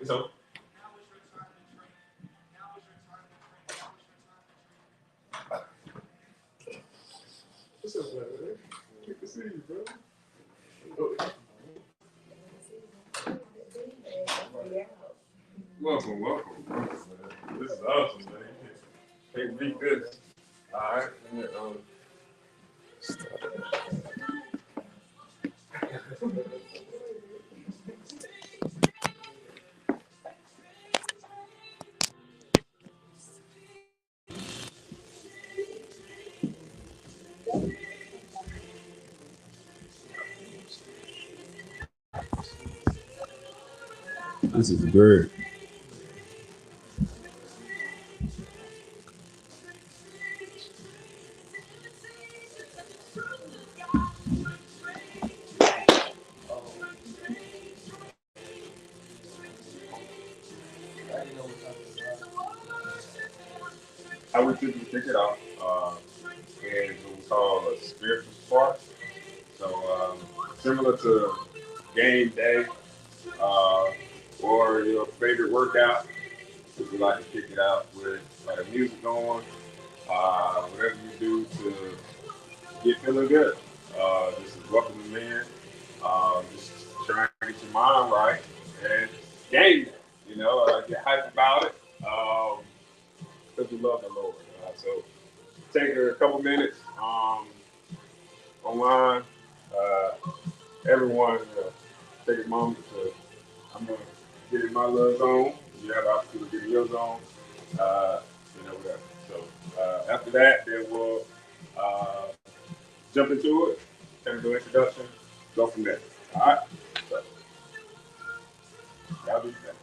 So, what's up, man? Good to see you, bro. Welcome, welcome, man. This is awesome, man. Hey, be good. All right. This is great. I would typically kick it off, and what we call a spiritual spark. So, similar to game day, uh, or your favorite workout, if you like to kick it out with like music on, whatever you do to get feeling good. This is welcoming in. Just trying to get your mind right and game it. Get hyped about it. Because we love the Lord. So take a couple minutes online. Uh, everyone, take a moment to. I'm gonna get in my little zone. You have the opportunity to get in your zone. Whatever. So after that, then we'll uh, jump into it. Kind of do introduction. Go from there. All right. So, y'all be back.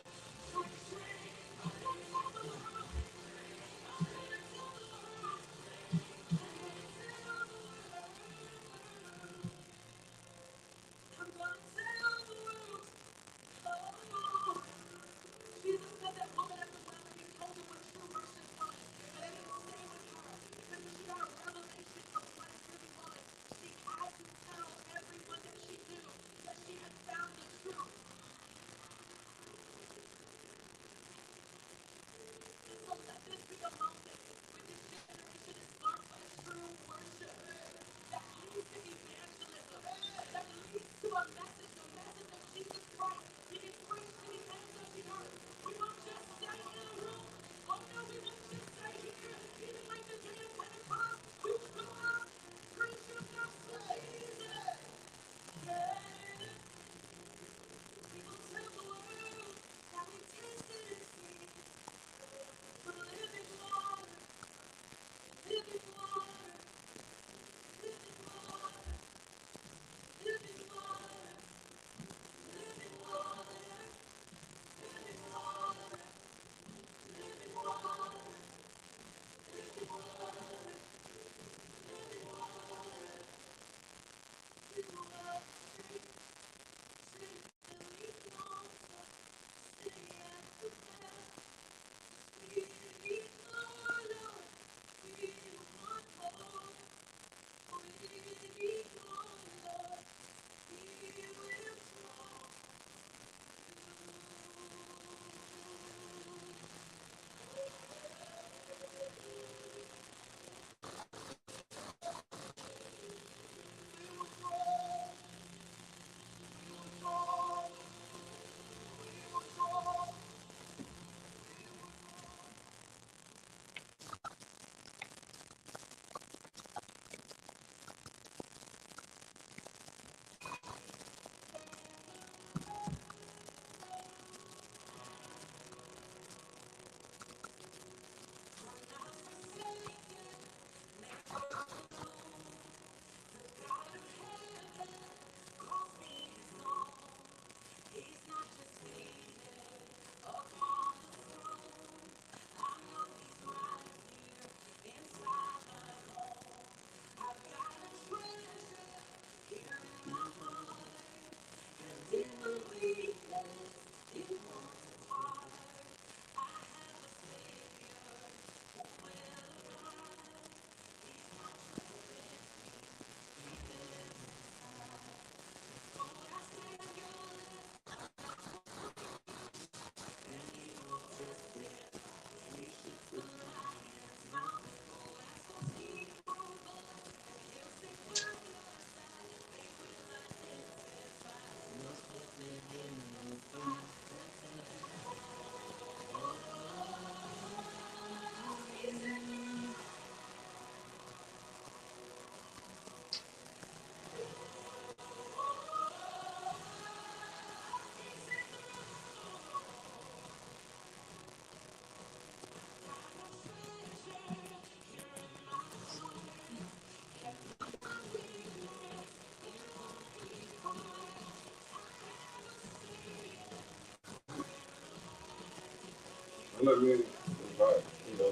Let me invite, you know,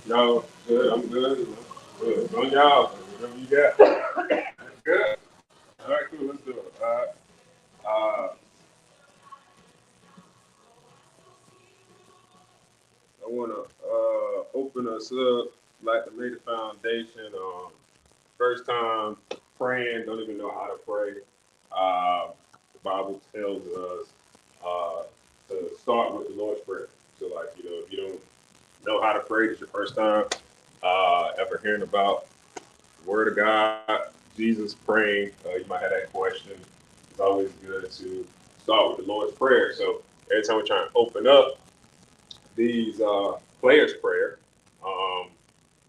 no, good, I'm good, you know. Good. On y'all, whatever you got. Good. All right, cool, let's do it. All right. I want to open us up, like to lay the foundation. First time praying, don't even know how to pray. The Bible tells us uh, to start with the Lord's Prayer. So, like, you know, if you don't know how to pray, it's your first time ever hearing about the Word of God, Jesus praying, you might have that question. It's always good to start with the Lord's Prayer. So, every time we're trying to open up these players' prayer, I'm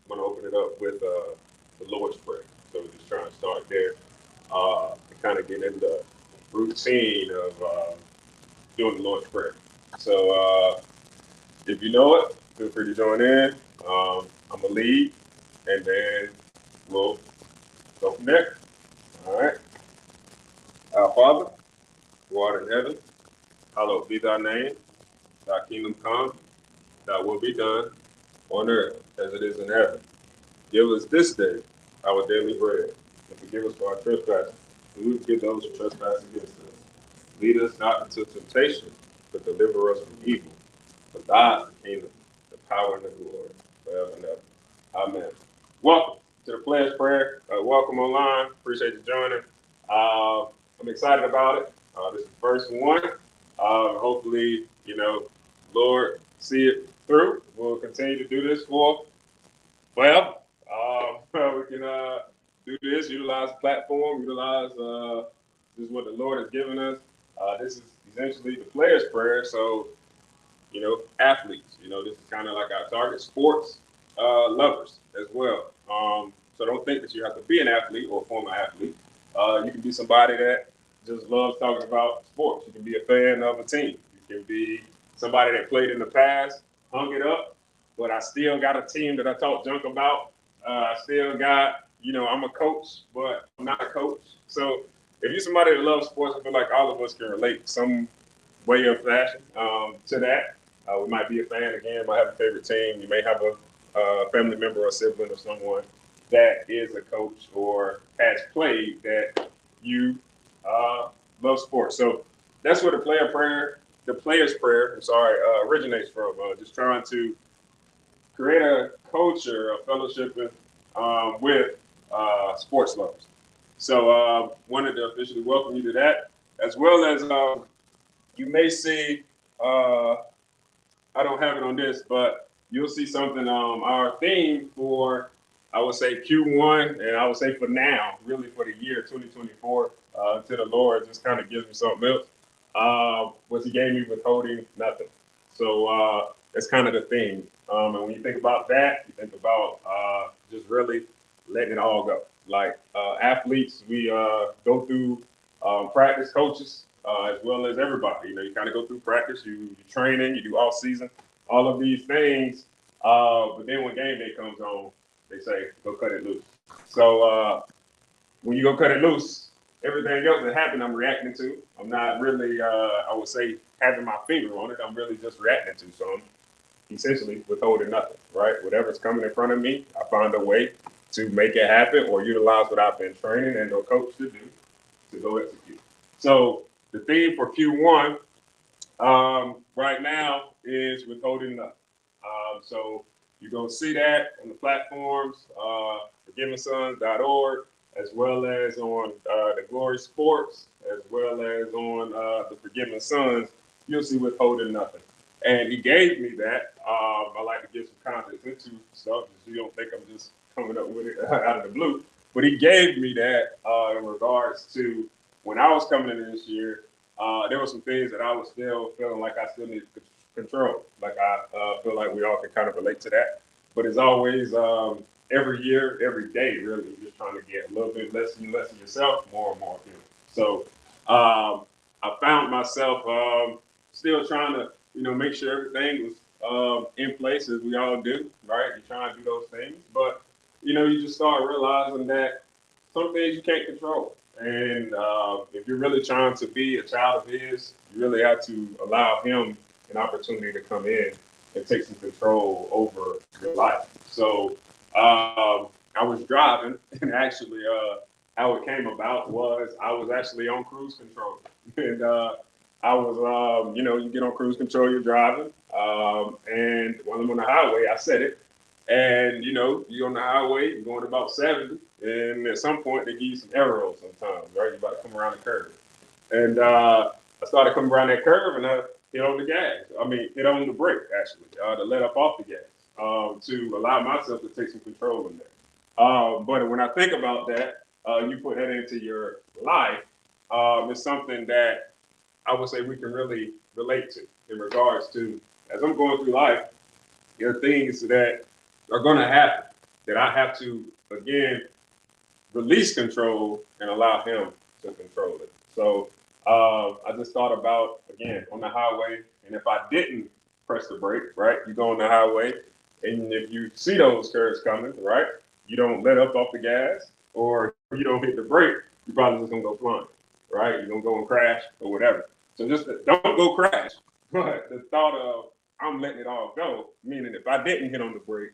going to open it up with the Lord's Prayer. So, we're just trying to start there and kind of get in the routine of doing the Lord's Prayer. So, if you know it, feel free to join in. I'm going to lead, and then we'll go from there. All right. Our Father, who art in heaven, hallowed be thy name. Thy kingdom come, thy will be done on earth as it is in heaven. Give us this day our daily bread, and forgive us for our trespasses, and we forgive those who trespass against us. Lead us not into temptation, but deliver us from evil. For thine is the kingdom, the power, and the glory, forever and ever. Amen. Welcome to the Players Prayer. Welcome online. Appreciate you joining. I'm excited about it. This is the first one. Hopefully, you know, Lord, see it through. We'll continue to do this for well. We can do this, utilize the platform, utilize this is what the Lord has given us. This is essentially the Players Prayer. So you know, athletes. You know, this is kind of like our target sports lovers as well. So don't think that you have to be an athlete or a former athlete. You can be somebody that just loves talking about sports. You can be a fan of a team. You can be somebody that played in the past, hung it up, but I still got a team that I talk junk about. I still got, you know, I'm a coach, but I'm not a coach. So if you're somebody that loves sports, I feel like all of us can relate some way or fashion to that. We might be a fan again, might have a favorite team. You may have a family member or sibling or someone that is a coach or has played that you love sports. So that's where the player's prayer, originates from. Just trying to create a culture of fellowship with sports lovers. So wanted to officially welcome you to that, as well as you may see. I don't have it on this, but you'll see something. Our theme for, I would say Q1, and I would say for now, really for the year 2024, to the Lord, just kind of gives me something else. Was He gave me withholding nothing. So that's kind of the theme. And when you think about that, you think about just really letting it all go. Like athletes, we go through practice, coaches, as well as everybody. You know, you kind of go through practice, you training, you do all season, all of these things. But then when game day comes on, they say go cut it loose. So when you go cut it loose, everything else that happened, I'm reacting to. I'm not really, I would say, having my finger on it. I'm really just reacting to. So I'm essentially withholding nothing, right? Whatever's coming in front of me, I find a way to make it happen or utilize what I've been training and or coached to do to go execute. So the theme for Q1 right now is withholding nothing. So you're going to see that on the platforms, forgivingsons.org, as well as on the Glory Sports, as well as on the Forgiving Sons. You'll see withholding nothing. And he gave me that. I like to give some context into stuff, so you don't think I'm just coming up with it out of the blue. But he gave me that in regards to when I was coming into this year, there were some things that I was still feeling like I still needed to control. Like I feel like we all can kind of relate to that. But it's always every year, every day, really, you're just trying to get a little bit less and less of yourself, more and more of him. So I found myself still trying to, you know, make sure everything was in place as we all do, right? You're trying to do those things, but you know, you just start realizing that some things you can't control. And if you're really trying to be a child of His, you really have to allow Him an opportunity to come in and take some control over your life. So I was driving, and actually, how it came about was I was actually on cruise control, and I was, you get on cruise control, you're driving, and while I'm on the highway, I set it, and you're on the highway, you're going about 70, and at some point they give you some arrows sometimes, right? You're about to come around the curve, and I started coming around that curve, and I hit on the gas. Hit on the brake actually to let up off the gas to allow myself to take some control in there. But when I think about that, you put that into your life. It's something that I would say we can really relate to in regards to as I'm going through life. There are things that are going to happen that I have to again release control and allow him to control it. So I just thought about again on the highway, and if I didn't press the brake, right, you go on the highway, and if you see those curves coming, right, you don't let up off the gas, or you don't hit the brake, you're probably just gonna go flying, right? You're gonna go and crash or whatever. So just don't go crash. But the thought of I'm letting it all go, meaning if I didn't hit on the brake,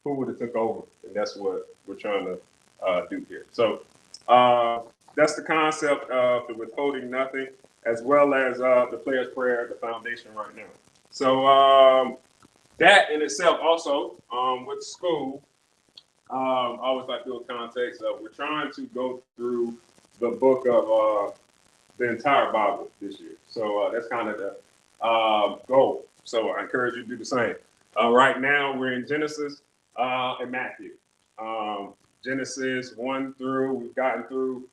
who would have took over? And that's what we're trying to do here. So that's the concept of the withholding nothing, as well as the player's prayer, the foundation right now. So that in itself also with school, I always like to do a context of we're trying to go through the book of the entire Bible this year. So that's kind of the goal. So I encourage you to do the same. Right now we're in Genesis and Matthew. Genesis 1 through, we've gotten through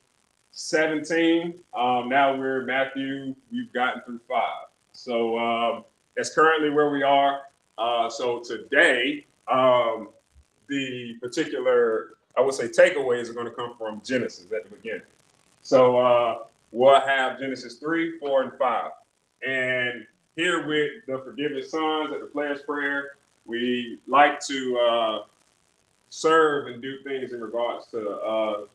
17. Now we're in Matthew, we've gotten through 5. So that's currently where we are. So today, the particular, I would say, takeaways are going to come from Genesis at the beginning. So we'll have Genesis 3, 4, and 5. And here with the forgiven sons at the player's prayer, we like to serve and do things in regards to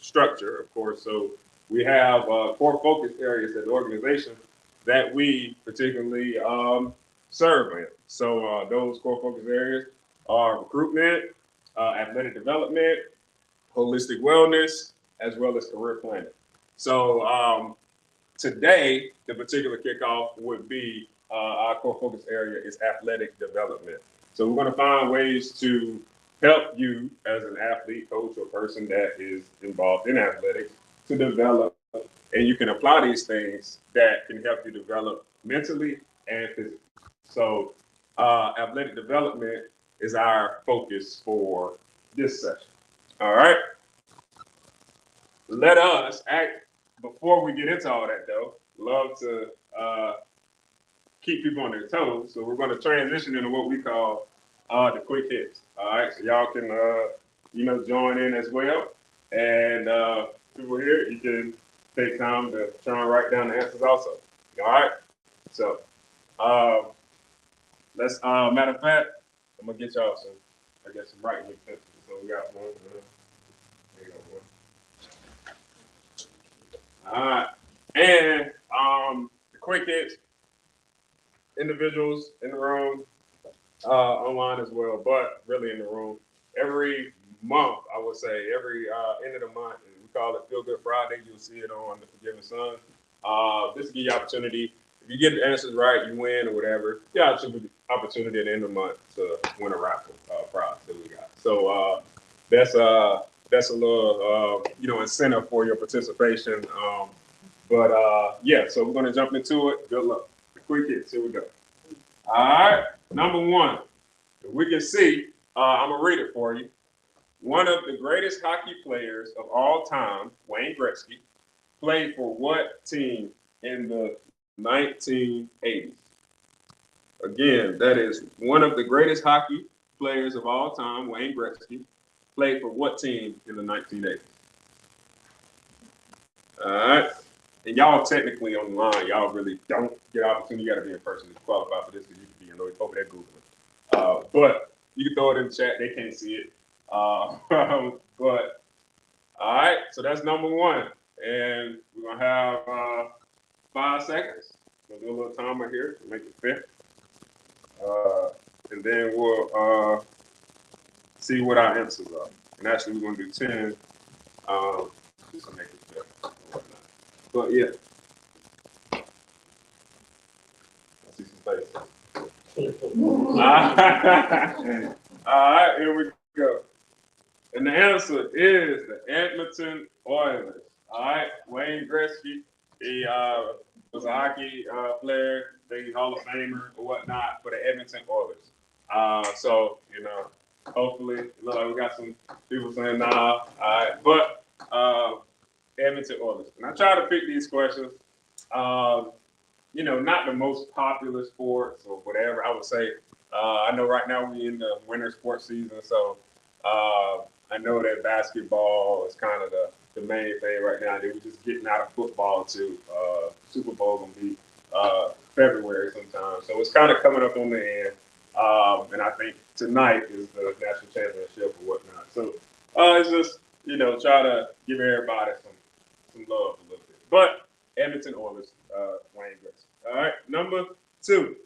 structure, of course. So we have 4 focus areas at the organization that we particularly serve in. So those 4 focus areas are recruitment, athletic development, holistic wellness, as well as career planning. So today, the particular kickoff would be our core focus area is athletic development. So we're going to find ways to help you as an athlete, coach, or person that is involved in athletics to develop, and you can apply these things that can help you develop mentally and physically. So athletic development is our focus for this session. All right. Let us act before we get into all that though. Love to keep people on their toes. So we're going to transition into what we call the quick hits. All right, so y'all can join in as well, and people here, you can take time to try and write down the answers also. All right, so let's matter of fact, I'm gonna get y'all some, I guess, some writing utensils. So we got one. There you go, one. All right, and the quick hits, individuals in the room. Online as well, but really in the room. Every month, I would say, every end of the month, and we call it Feel Good Friday. You'll see it on the Forgiven Son. This will give you opportunity. If you get the answers right, you win or whatever. Yeah, opportunity at the end of the month to win a raffle prize that we got. So that's a little incentive for your participation. Yeah, so we're gonna jump into it. Good luck. Quick hits. Here we go. All right, number 1. We can see, I'm going to read it for you. One of the greatest hockey players of all time, Wayne Gretzky, played for what team in the 1980s? Again, that is one of the greatest hockey players of all time, Wayne Gretzky, played for what team in the 1980s? All right. And y'all technically online, y'all really don't get opportunity. You got to be in person to qualify for this because you can be over there Googling. But you can throw it in the chat. They can't see it. But all right, so that's number 1. And we're going to have 5 seconds. We'll do a little timer here to make it fair. And then we'll see what our answers are. And actually, we're going to do 10 just to make it fair and whatnot. But yeah, I see some faces. All right, here we go. And the answer is the Edmonton Oilers. All right, Wayne Gretzky, he was a hockey player, maybe Hall of Famer or whatnot for the Edmonton Oilers. So, you know, hopefully, look like we got some people saying nah. All right, but Edmonton Oilers. And I try to pick these questions, you know, not the most popular sports or whatever. I would say, I know right now we're in the winter sports season, so I know that basketball is kind of the main thing right now. They were just getting out of football too. Super Bowl gonna be February sometime, so it's kind of coming up on the end. And I think tonight is the national championship or whatnot. So it's just, you know, try to give everybody some love a little bit. But Edmonton Oilers, Wayne Gretzky. All right, number 2.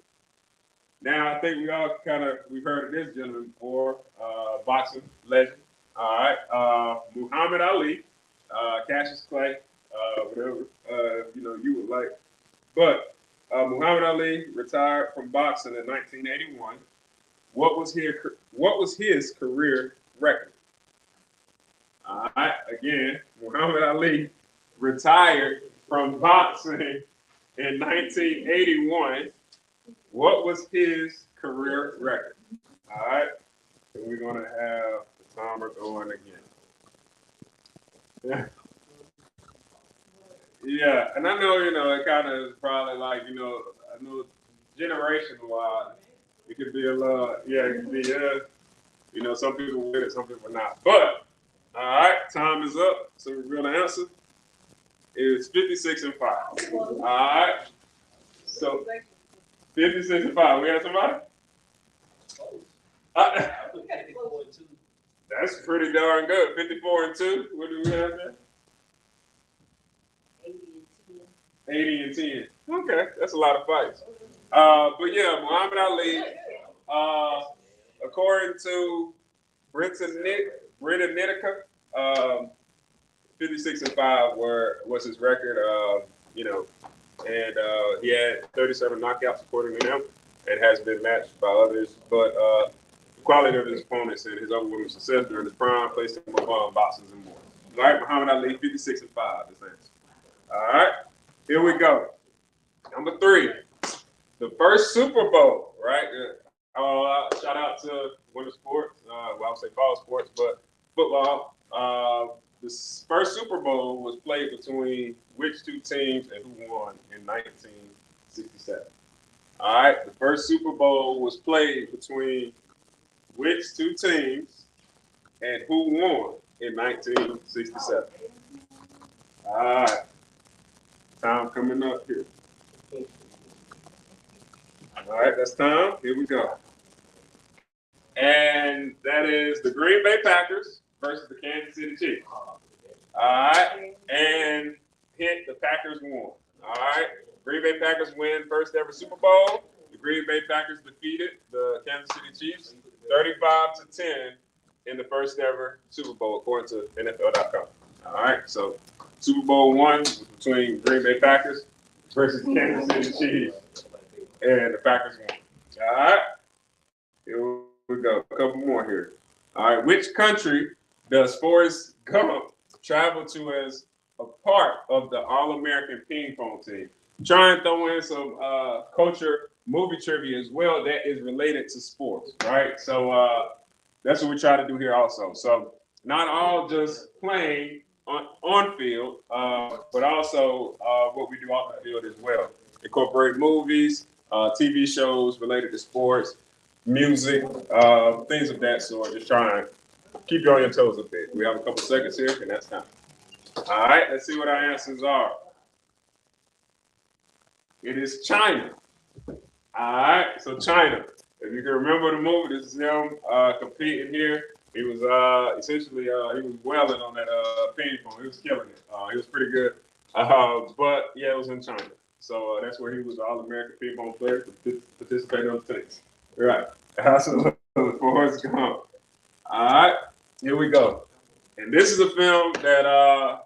Now I think we've heard of this gentleman before, boxing legend. All right, Muhammad Ali, Cassius Clay, whatever you know you would like. But Muhammad Ali retired from boxing in 1981. What was his career record? All right, again, Muhammad Ali retired from boxing in 1981. What was his career record? All right, so we're gonna have the timer going again. Yeah. Yeah, and I know, you know, it kind of is probably like, you know, I know generation wise, it could be a lot, yeah, it could be, you know, some people win it, some people not. But, all right, time is up. So reveal the answer. It's 56 and 5. All right, so 56 and 5. We have somebody? That's pretty darn good. 54 and 2. What do we have there? 80 and 10. Okay, that's a lot of fights. But yeah, Muhammad Ali, according to Britannica, 56 and 5 was his record. You know, and he had 37 knockouts according to him, and has been matched by others. But the quality of his opponents and his overwhelming success during his prime placed him among boxers and more. All right, Muhammad Ali, 56 and 5. This answer. All right. Here we go. Number 3, the first Super Bowl, right? Shout out to winter sports. Well, I would say fall sports, but football. The first Super Bowl was played between which 2 teams and who won in 1967? All right. The first Super Bowl was played between which 2 teams and who won in 1967? All right. Time coming up here. All right, that's time. Here we go. And that is the Green Bay Packers versus the Kansas City Chiefs. All right, and hit the Packers won. All right, Green Bay Packers win first ever Super Bowl. The Green Bay Packers defeated the Kansas City Chiefs 35-10 in the first ever Super Bowl, according to NFL.com. All right, so Super Bowl 1 was between Green Bay Packers versus Kansas City Chiefs, and the Packers won. All right, here we go. A couple more here. All right, which country does Forrest Gump travel to as a part of the All-American ping pong team? Try and throw in some culture movie trivia as well that is related to sports, right? So that's what we try to do here also. So not all just playing on field, but also what we do off the field as well. Incorporate movies, TV shows related to sports, music, things of that sort. Just try and keep you on your toes a bit. We have a couple seconds here, and that's time. All right, let's see what our answers are. It is China. All right, so China. If you can remember the movie, this is him competing here. He was essentially he was wailing on that ping pong. He was killing it. He was pretty good. But yeah, it was in China. So that's where he was All-American ping-pong player participating on the teams. Right. Absolutely. Forrest Gump. All right. Here we go. And this is a film that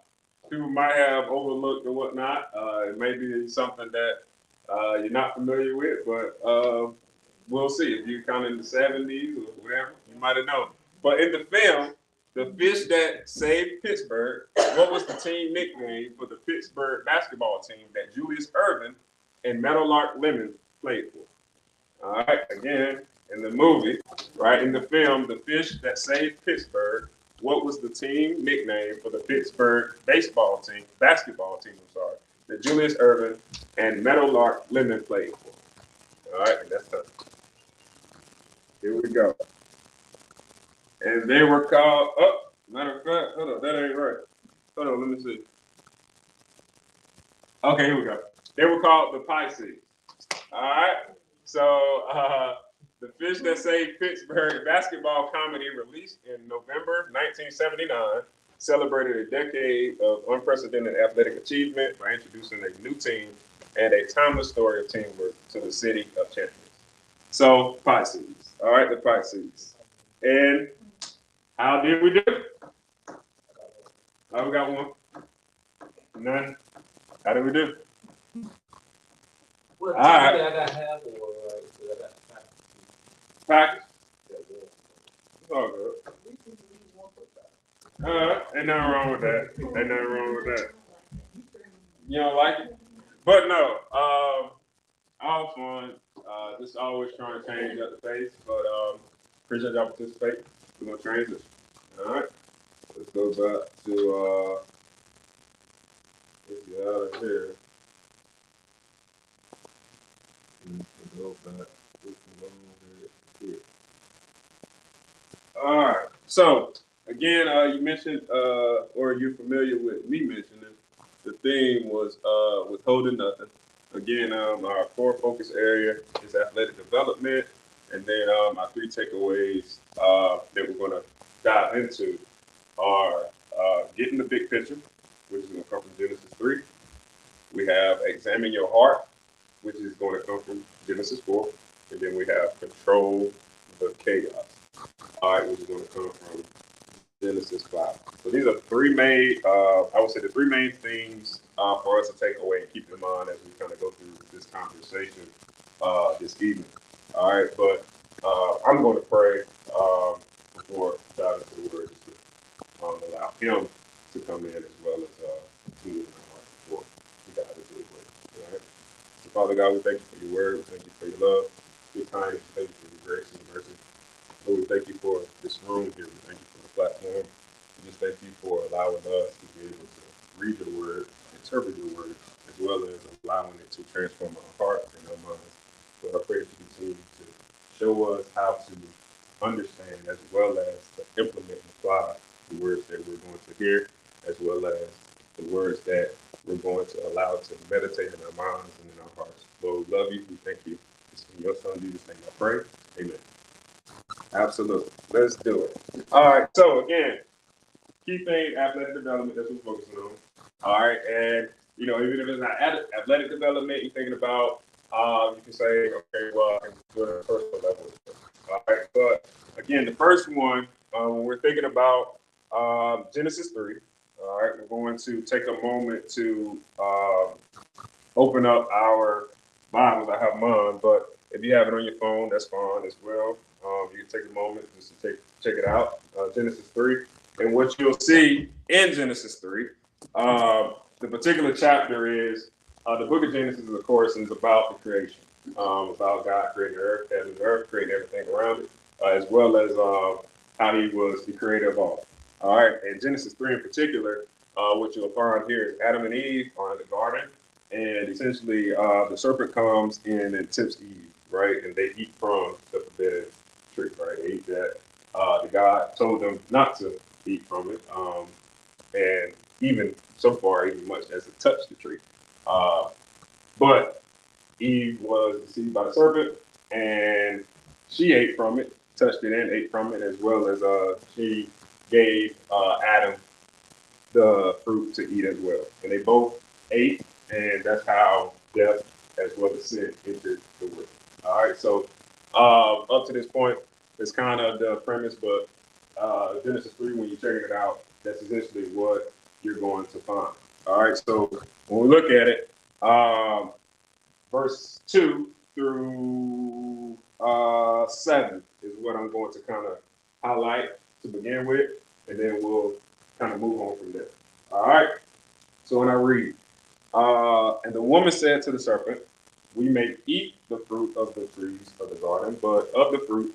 people might have overlooked or whatnot. It may be something that you're not familiar with, but we'll see. If you're kind of in the 70s or whatever, you might have known. But in the film, The Fish That Saved Pittsburgh, what was the team nickname for the Pittsburgh basketball team that Julius Erving and Meadowlark Lemon played for? All right, again, in the movie, right, in the film, The Fish That Saved Pittsburgh, what was the team nickname for the Pittsburgh basketball team, I'm sorry, that Julius Erving and Meadowlark Lemon played for? All right, and that's tough. Here we go. And they were called, oh, matter of fact, hold on, that ain't right. Hold on, let me see. Okay, here we go. They were called the Pisces. All right. So, The Fish That Saved Pittsburgh basketball comedy released in November 1979 celebrated a decade of unprecedented athletic achievement by introducing a new team and a timeless story of teamwork to the city of champions. So, Pisces. All right, the Pisces. And how did we do? Oh, we got one. None. How did we do? Well, all right. I got half or I got Packers. It's all good. Ain't nothing wrong with that. Ain't nothing wrong with that. You don't like it? But no, all fun. Just always trying to change up the pace. But appreciate y'all participating. We're gonna transition. All right. Let's go back to let's get out of here. Go back. Here. All right. So again, you mentioned, or you're familiar with me mentioning, the theme was withholding nothing. Again, our core focus area is athletic development, and then our three takeaways that we're going to dive into are getting the big picture, which is going to come from Genesis 3. We have examine your heart, which is going to come from Genesis 4. And then we have control the chaos, all right, which is going to come from Genesis 5. So these are three main, I would say the three main things for us to take away and keep in mind as we kind of go through this conversation this evening. All right, but I'm going to pray before diving into the word, just to allow him to come in as well as do it in our heart before we dive into the word. All right. So Father God, we thank you for your word. We thank you for your love, your kindness. Thank you for your grace and your mercy. Lord, we thank you for this room here. We thank you for the platform. We just thank you for allowing us to be able to read your word, interpret your word, as well as allowing it to transform our heart and our minds. So I pray that you continue to show us how to understand as well as to implement and apply the words that we're going to hear, as well as the words that we're going to allow to meditate in our minds and in our hearts. Lord, we love you. We thank you. It's in your son, Jesus' name I pray. Amen. Absolutely. Let's do it. All right. So again, key thing, athletic development. That's what we're focusing on. All right. And even if it's not athletic development, you're thinking about, you can say, okay, well, I can do it at a personal level. All right. But again, the first one, when we're thinking about Genesis 3, all right, we're going to take a moment to open up our Bibles. I have mine, but if you have it on your phone, that's fine as well. You can take a moment just to check it out. Genesis 3. And what you'll see in Genesis 3, the particular chapter is the book of Genesis, of course, is about the creation, about God creating the earth, creating everything around it, as well as how he was the creator of all. All right. And Genesis 3 in particular, what you'll find here is Adam and Eve are in the garden. And essentially, the serpent comes in and tempts Eve, right? And they eat from the forbidden tree, right? They eat that. The God told them not to eat from it, and even so far, even much as to touch the tree. But Eve was deceived by the serpent, and she ate from it, touched it, and ate from it, as well as she gave Adam the fruit to eat as well. And they both ate, and that's how death as well as sin entered the world. All right, so up to this point, it's kind of the premise, but Genesis 3, when you're checking it out, that's essentially what you're going to find. All right, so when we look at it, verse 2 through 7 is what I'm going to kind of highlight to begin with, and then we'll kind of move on from there. All right, so when I read, and the woman said to the serpent, we may eat the fruit of the trees of the garden, but of the fruit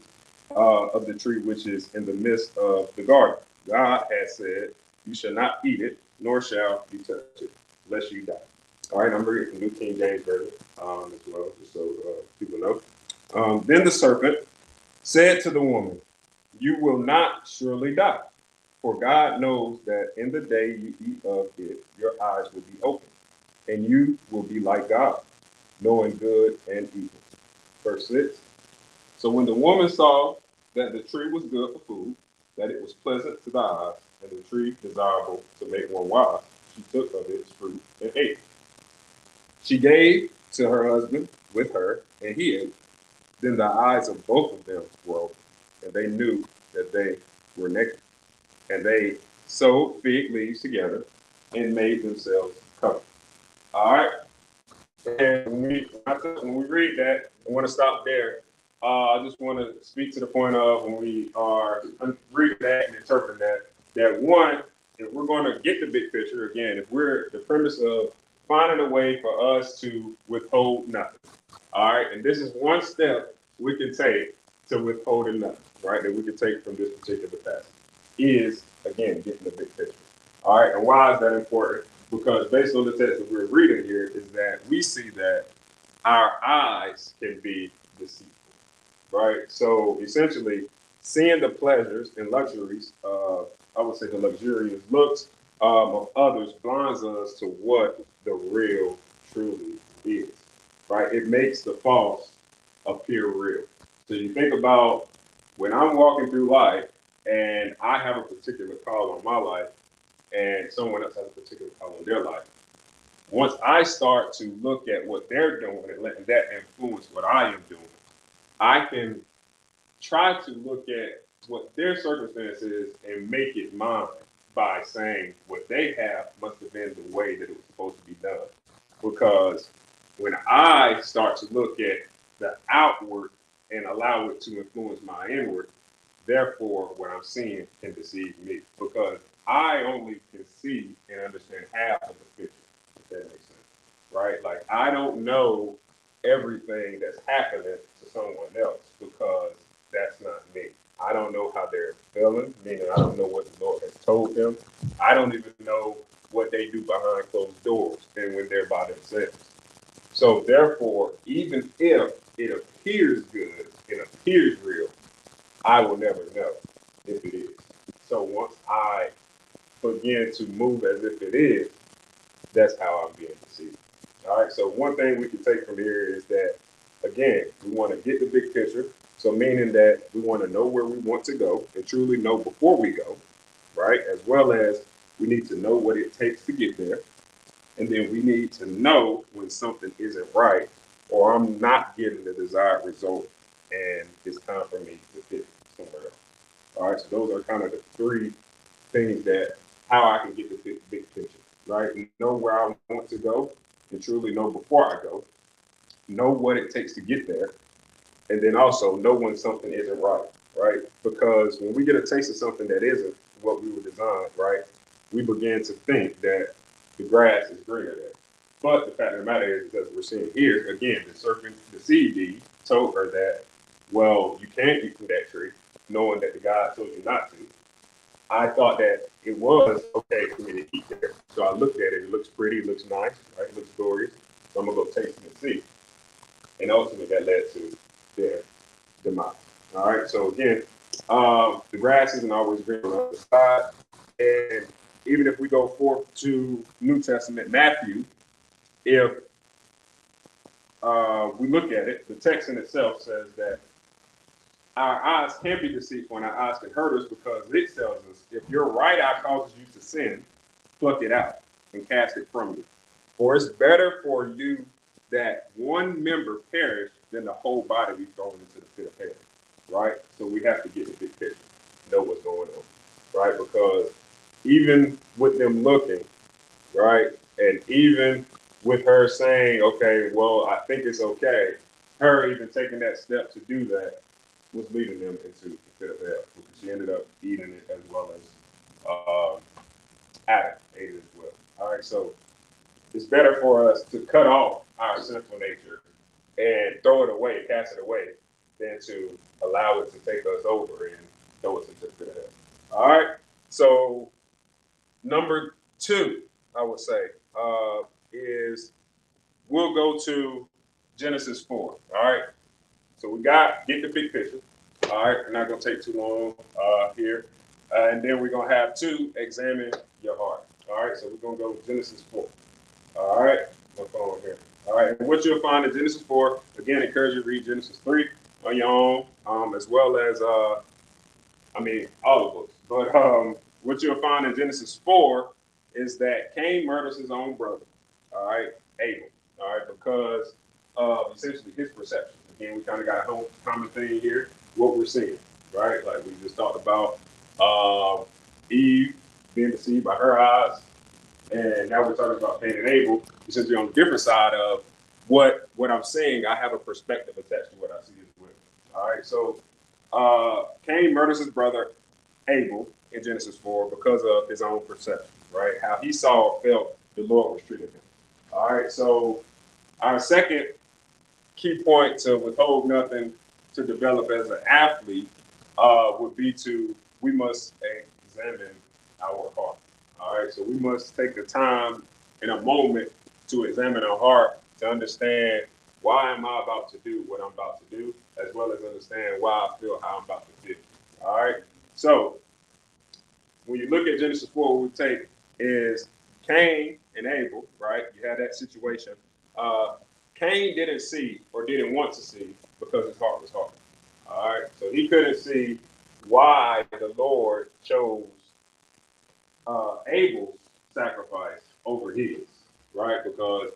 of the tree which is in the midst of the garden, God has said, you shall not eat it, nor shall you touch it, lest you die. All right, I'm reading from New King James Version as well, just so people know. Then the serpent said to the woman, you will not surely die, for God knows that in the day you eat of it, your eyes will be opened, and you will be like God, knowing good and evil. Verse 6. So when the woman saw that the tree was good for food, that it was pleasant to the eyes, and the tree desirable to make one wise, she took of its fruit and ate. She gave to her husband with her, and he ate. Then the eyes of both of them were opened, and they knew that they were naked. And they sewed fig leaves together and made themselves cover. All right. And when we read that, I want to stop there. I just want to speak to the point of when we are reading that and interpreting that one, if we're going to get the big picture, again, if we're the premise of finding a way for us to withhold nothing. All right. And this is one step we can take to withholding nothing, right? That we can take from this particular passage is, again, getting the big picture. All right. And why is that important? Because based on the text that we're reading here, is that we see that our eyes can be deceitful, right? So essentially, seeing the pleasures and luxuries, I would say the luxurious looks of others blinds us to what the real truly is, right? It makes the false appear real. So you think about when I'm walking through life and I have a particular call on my life and someone else has a particular call on their life. Once I start to look at what they're doing and letting that influence what I am doing, I can try to look at what their circumstance is and make it mine by saying what they have must have been the way that it was supposed to be done. Because when I start to look at the outward and allow it to influence my inward, therefore what I'm seeing can deceive me. Because I only can see and understand half of the picture, if that makes sense. Right? Like I don't know everything that's happening to someone else because that's not me. I don't know how they're feeling, meaning I don't know what the Lord has told them. I don't even know what they do behind closed doors and when they're by themselves. So therefore, even if it appears good, it appears real, I will never know if it is. So once I begin to move as if it is, that's how I'm being deceived. All right. So one thing we can take from here is that again, we want to get the big picture. So meaning that we want to know where we want to go and truly know before we go, right? As well as we need to know what it takes to get there. And then we need to know when something isn't right or I'm not getting the desired result and it's time for me to fit somewhere else. All right. So those are kind of the three things that how I can get the big picture, right? Know where I want to go and truly know before I go, know what it takes to get there, and then also know when something isn't right, right? Because when we get a taste of something that isn't what we were designed, right, we begin to think that the grass is greener there. But the fact of the matter is, as we're seeing here, again, the serpent deceived Eve, told her that, well, you can't eat from that tree, knowing that the God told you not to. I thought that it was okay for me to eat there. So I looked at it. It looks pretty. It looks nice. Right? It looks glorious. So I'm going to go taste it and see. And ultimately, that led to their demise. All right. So again, the grass isn't always green on the other side. And even if we go forth to New Testament Matthew, if we look at it, the text in itself says that our eyes can be deceitful and our eyes can hurt us because it tells us if your right eye causes you to sin, pluck it out and cast it from you. For it's better for you that one member perish than the whole body be thrown into the pit of hell. Right? So we have to get the big picture, know what's going on. Right? Because even with them looking, right, and even with her saying, okay, well, I think it's okay, her even taking that step to do that was leading them into the pit of hell, because she ended up eating it as well as Adam ate it as well. All right, so it's better for us to cut off our sinful nature and throw it away, cast it away, than to allow it to take us over and throw us into the pit of hell. All right, so number two, I would say, is we'll go to Genesis 4. All right, so we got get the big picture. All right, we're not gonna take too long here, and then we're gonna have two examine your heart. All right, so we're gonna go Genesis 4. All right, my phone here. All right, and what you'll find in Genesis 4, again, encourage you to read Genesis 3 on your own, as well as all the books. But what you'll find in Genesis 4 is that Cain murders his own brother. All right, Abel. All right, because of essentially his perception. Again, we kind of got a whole common thing here. What we're seeing, right? Like we just talked about Eve being deceived by her eyes, and now we're talking about Cain and Abel. Essentially on the different side of what I'm saying. I have a perspective attached to what I see as well. All right, so Cain murders his brother Abel in Genesis 4 because of his own perception, right? How he saw, felt the Lord was treating him. All right, so our second key point to withhold nothing to develop as an athlete would be we must examine our heart. All right, so we must take the time in a moment to examine our heart to understand why am I about to do what I'm about to do, as well as understand why I feel how I'm about to feel. All right, so when you look at Genesis 4, what we take is Cain and Abel, right? You had that situation. Uh, Cain didn't see or didn't want to see because his heart was hard. All right, so he couldn't see why the Lord chose Abel's sacrifice over his, right? Because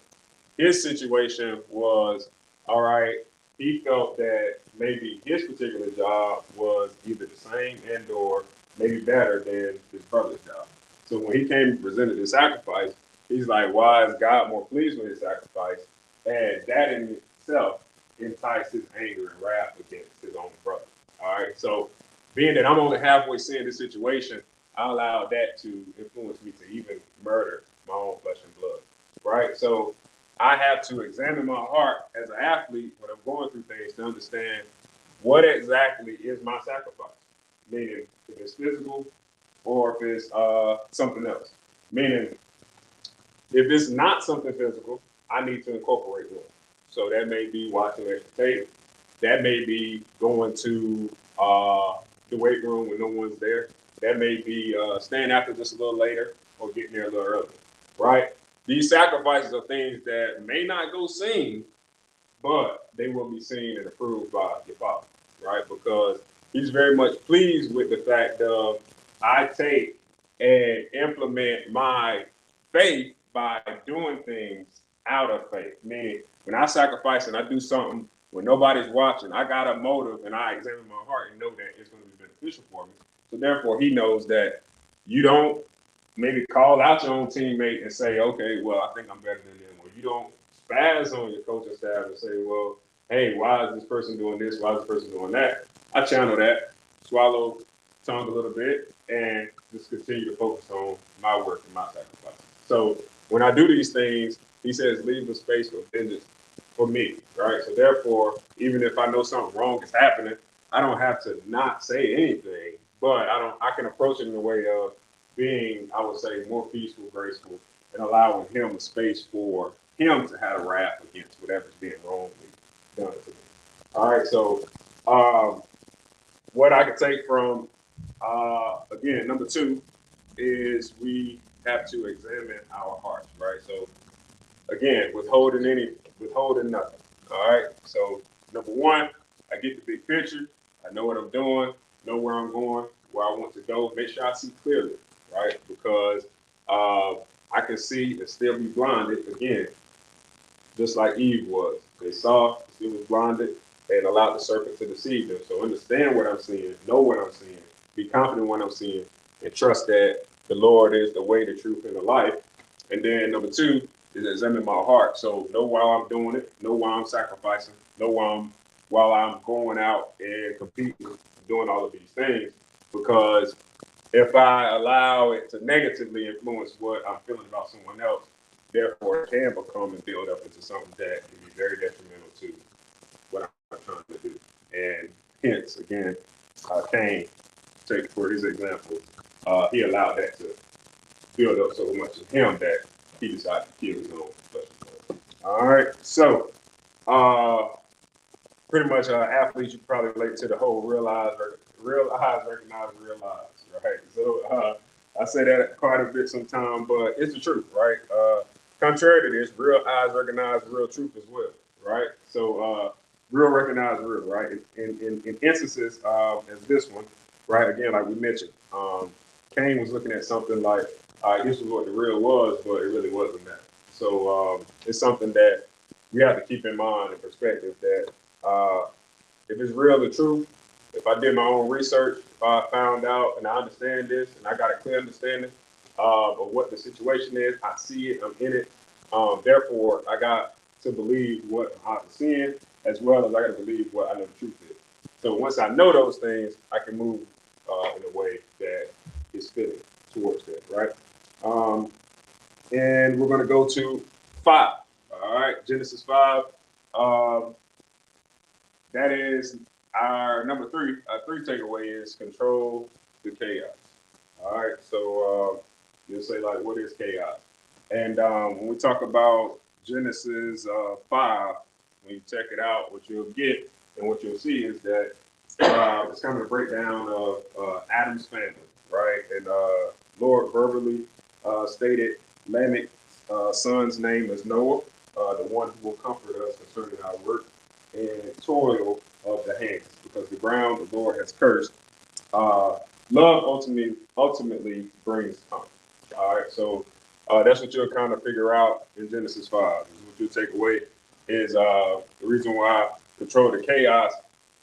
his situation was all right. He felt that maybe his particular job was either the same and or maybe better than his brother's job. So when he came and presented his sacrifice, he's like, why is God more pleased with his sacrifice? And that in itself enticed his anger and wrath against his own brother. All right. So being that I'm only halfway seeing this situation, I allowed that to influence me to even murder my own flesh and blood. Right. So I have to examine my heart as an athlete when I'm going through things to understand what exactly is my sacrifice. Meaning, if it's physical or if it's something else. Meaning, if it's not something physical, I need to incorporate one. So that may be watching extra tape. That may be going to the weight room when no one's there. That may be staying after just a little later or getting there a little early, right? These sacrifices are things that may not go seen, but they will be seen and approved by your father, right? Because he's very much pleased with the fact of I take and implement my faith by doing things out of faith. Meaning, when I sacrifice and I do something when nobody's watching, I got a motive and I examine my heart and know that it's going to be beneficial for me. So therefore, he knows that you don't maybe call out your own teammate and say, okay, well, I think I'm better than them. Or you don't spaz on your coaching staff and say, well, hey, why is this person doing this? Why is this person doing that? I channel that, swallow tongue a little bit, and just continue to focus on my work and my sacrifice. So when I do these things, he says, leave the space for vengeance for me, right? So therefore, even if I know something wrong is happening, I don't have to not say anything, but I can approach it in a way of being, I would say, more peaceful, graceful, and allowing him a space for him to have a wrath against whatever's being wrongly done to me. All right, so what I could take from, again, number two is we have to examine our hearts, right? So again, withholding nothing. All right. So number one, I get the big picture. I know what I'm doing, know where I'm going, where I want to go. Make sure I see clearly, right? Because I can see and still be blinded again, just like Eve was. They saw, still was blinded, and allowed the serpent to deceive them. So understand what I'm seeing, know what I'm seeing, be confident in what I'm seeing, and trust that the Lord is the way, the truth, and the life. And then number two is examine my heart. So know while I'm doing it, know while I'm sacrificing, know while I'm going out and competing, doing all of these things, because if I allow it to negatively influence what I'm feeling about someone else, therefore it can become and build up into something that can be very detrimental to what I'm trying to do. And hence, again, Cain, take for his example, he allowed that to build up so much in him that he decided to kill his own flesh and blood. All right, so pretty much athletes you probably relate to the whole realize, recognize, realize, right? So I say that quite a bit sometimes, but it's the truth, right? Contrary to this, real eyes recognize real truth as well, right? So real recognize real, right? In instances as this one, right? Again, like we mentioned, Cain was looking at something like this was what the real was, but it really wasn't that. So it's something that we have to keep in mind and perspective that if it's real and true, if I did my own research, if I found out and I understand this and I got a clear understanding of what the situation is, I see it, I'm in it. Therefore, I got to believe what I'm seeing as well as I got to believe what I know the truth is. So once I know those things, I can move in a way that is fitting towards that, right? And we're going to go to 5. All right, Genesis 5. Um, that is our number 3. Our 3 takeaway is control the chaos. All right, so you'll say like, what is chaos? And when we talk about Genesis 5, when you check it out, what you'll get and what you'll see is that it's kind of a breakdown of Adam's family, right? And Lord verbally stated Lamech's son's name is Noah, the one who will comfort us concerning our work and toil of the hands, because the ground the Lord has cursed. Love ultimately brings comfort. All right, so that's what you'll kind of figure out in Genesis 5. What you'll take away is the reason why control the chaos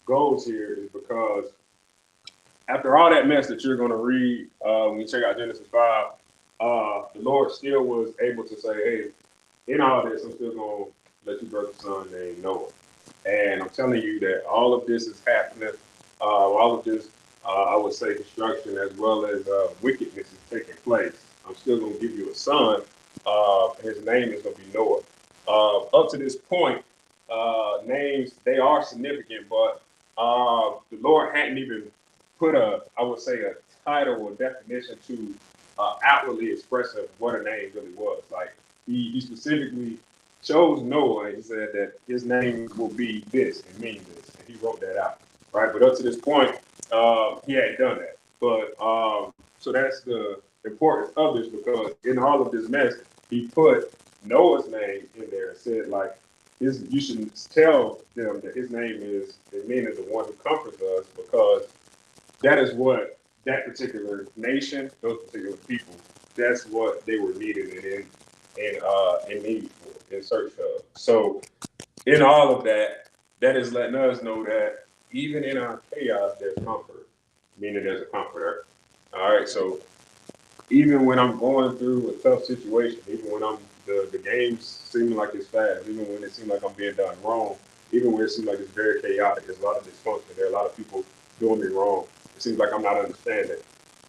goes here is because after all that mess that you're going to read when you check out Genesis 5, the Lord still was able to say, hey, in all this, I'm still going to let you birth a son named Noah. And I'm telling you that all of this is happening. All of this, I would say, destruction as well as wickedness is taking place. I'm still going to give you a son. His name is going to be Noah. Up to this point, names, they are significant, but the Lord hadn't even put I would say, a title or definition to outwardly expressive what a name really was. Like he specifically chose Noah and he said that his name will be this and mean this, and he wrote that out, right? But up to this point, he hadn't done that. But so that's the importance of this, because in all of this mess, he put Noah's name in there and said like, you should tell them that his name is, it means the one who comforts us, because that is what that particular nation, those particular people, that's what they were needed and in need for, in search of. So in all of that, that is letting us know that even in our chaos, there's comfort, meaning there's a comforter. All right, so even when I'm going through a tough situation, even when the game's seeming like it's fast, even when it seems like I'm being done wrong, even when it seems like it's very chaotic, there's a lot of dysfunction, there are a lot of people doing me wrong. It seems like I'm not understanding.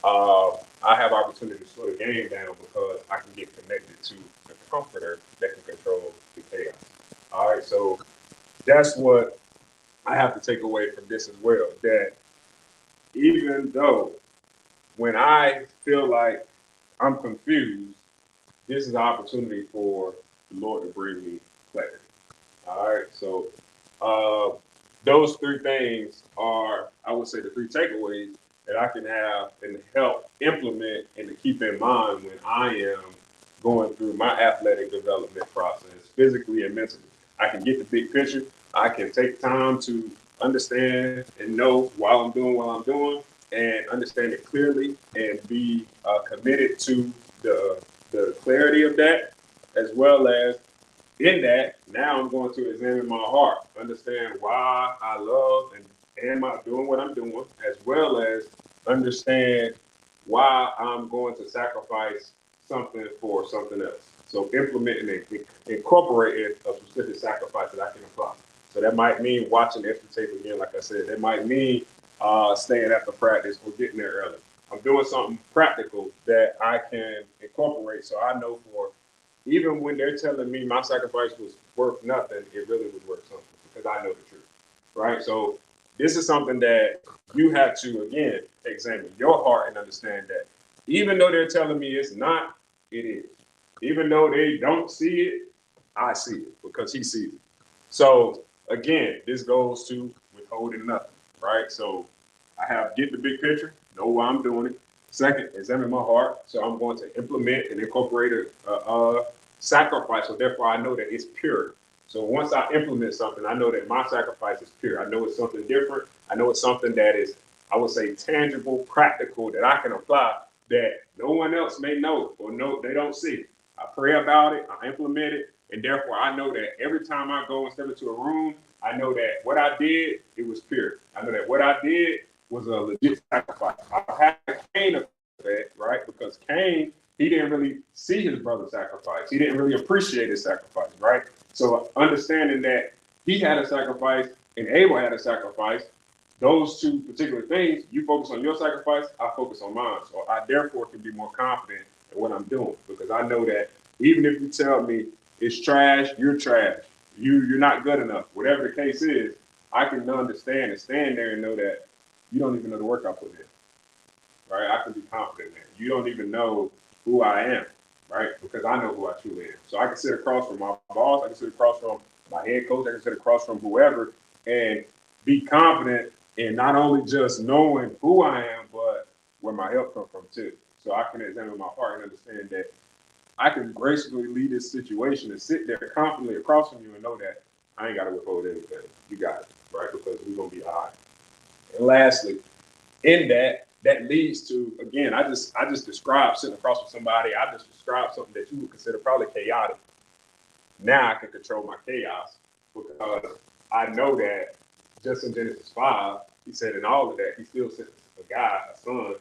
I have opportunity to slow the game down because I can get connected to the comforter that can control the chaos. All right, so that's what I have to take away from this as well. That even though when I feel like I'm confused, this is an opportunity for the Lord to bring me clarity. All right, so those 3 things are, I would say, the 3 takeaways that I can have and help implement and to keep in mind when I am going through my athletic development process, physically and mentally. I can get the big picture. I can take time to understand and know while I'm doing what I'm doing, and understand it clearly and be committed to the the clarity of that, as well as in that, now I'm going to examine my heart, understand why I love and am I doing what I'm doing, as well as understand why I'm going to sacrifice something for something else. So implementing and incorporating a specific sacrifice that I can apply. So that might mean watching the extra tape again, like I said. That might mean staying after practice or getting there early. I'm doing something practical that I can incorporate so I know for even when they're telling me my sacrifice was worth nothing, it really was worth something because I know the truth, right? So this is something that you have to again examine your heart and understand that even though they're telling me it's not, it is. Even though they don't see it, I see it because he sees it. So again, this goes to withholding nothing, right? So I have get the big picture, know why I'm doing it. Second, examine my heart. So I'm going to implement and incorporate a sacrifice. So therefore, I know that it's pure. So once I implement something, I know that my sacrifice is pure. I know it's something different. I know it's something that is, I would say, tangible, practical that I can apply that no one else may know or know they don't see. I pray about it, I implement it, and therefore I know that every time I go and step into a room, I know that what I did, it was pure. I know that what I did was a legit sacrifice. I had Cain of that, right? Because Cain, he didn't really see his brother's sacrifice. He didn't really appreciate his sacrifice, right? So understanding that he had a sacrifice and Abel had a sacrifice, those two particular things, you focus on your sacrifice, I focus on mine. So I therefore can be more confident in what I'm doing because I know that even if you tell me it's trash, you're trash, you're not good enough, whatever the case is, I can understand and stand there and know that you don't even know the work I put in, right? I can be confident in that. You don't even know who I am, right? Because I know who I truly am. So I can sit across from my boss, I can sit across from my head coach, I can sit across from whoever and be confident in not only just knowing who I am, but where my help comes from too. So I can examine my heart and understand that I can gracefully lead this situation and sit there confidently across from you and know that I ain't got to withhold anything. You got it, right? Because we're going to be all right. And lastly, in that, that leads to again, I just described sitting across from somebody. I just described something that you would consider probably chaotic. Now I can control my chaos because I know that just in Genesis 5, he said in all of that, he still sent a guy, a son,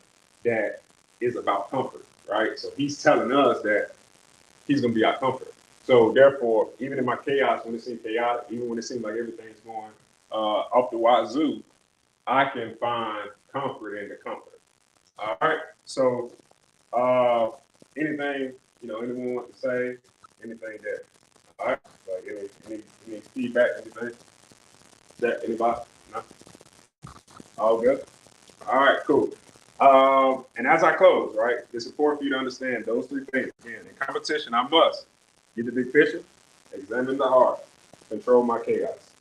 that is about comfort, right? So he's telling us that he's going to be our comforter. So therefore, even in my chaos, when it seems chaotic, even when it seems like everything's going off the wazoo, I can find comfort in the comforter. All right. So uh, anything, anyone want to say, anything that, all right, like any feedback, anything that anybody, no? All good. All right, cool. And as I close, right, it's important for you to understand those three things. Again, in competition, I must get the big picture, examine the heart, control my chaos.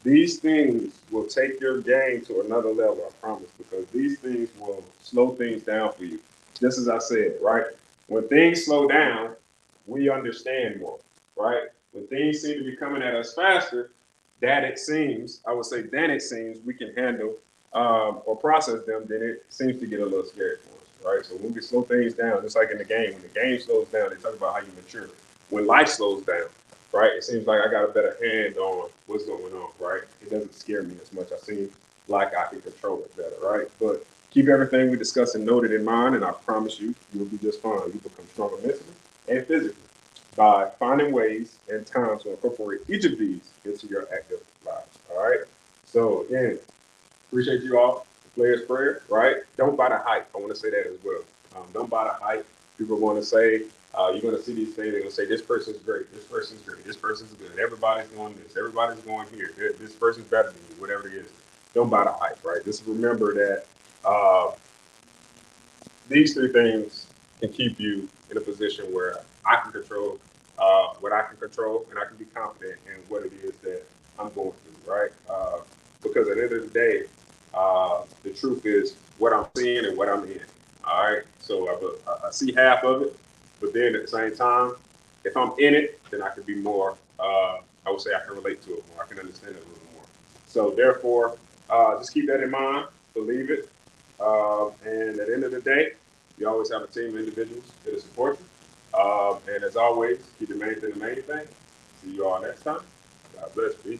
These things will take your game to another level, I promise, because these things will slow things down for you. Just as I said, right? When things slow down, we understand more, right? When things seem to be coming at us faster, that it seems, I would say, then it seems we can handle or process them, then it seems to get a little scary for us, right? So when we slow things down, just like in the game, when the game slows down, they talk about how you mature. When life slows down, right, it seems like I got a better hand on what's going on, right? It doesn't scare me as much. I seem like I can control it better, right? But keep everything we discuss and noted in mind, and I promise you, you'll be just fine. You become stronger mentally and physically by finding ways and times to incorporate each of these into your active lives, all right? So again, appreciate you all. The players' prayer, right? Don't buy the hype. I want to say that as well. Don't buy the hype. People want to say, you're going to see these things. They're going to say, this person's great. This person's great. This person's good. Everybody's doing this. Everybody's going here. This person's better than you, whatever it is. Don't buy the hype, right? Just remember that these three things can keep you in a position where I can control what I can control and I can be confident in what it is that I'm going through, right? Because at the end of the day, the truth is what I'm seeing and what I'm in. All right. So I see half of it, but then at the same time, if I'm in it, then I can be more, I would say I can relate to it more. I can understand it a little more. So therefore, just keep that in mind, believe it. And at the end of the day, you always have a team of individuals that support you. And as always, keep the main thing the main thing. See you all next time. God bless. Peace.